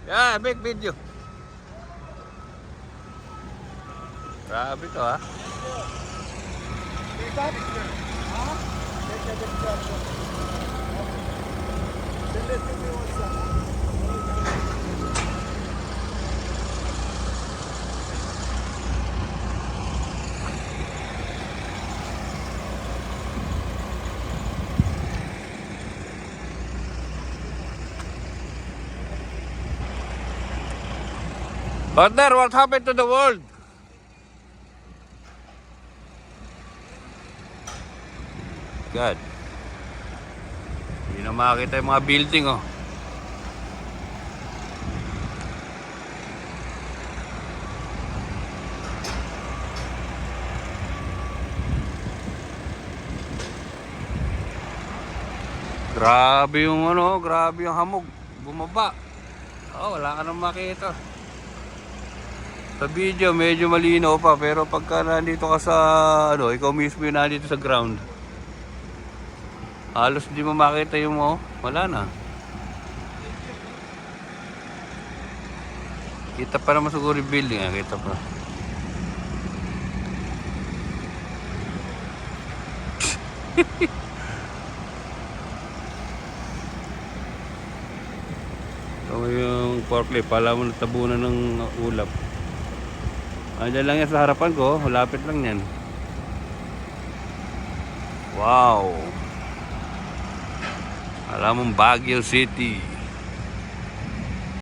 Yeah, make video. Grabe to ha. Partner, what happened to the world? God. Hindi na makakita yung mga building oh. Grabe yung ano, grabe yung hamog. Bumaba. Oh, wala ka nang makita. Sa video medyo malinaw pa, pero pagka nandito ka sa ano, ikaw mismo yung nandito sa ground, halos di mo makita yung mo, wala na. Kita pa naman siguro yung building, kita pa. So yung forklift, pala mo natabunan ng ulap. Andiyan lang yan sa harapan ko, malapit lang yan. Wow! Alam mong Baguio City.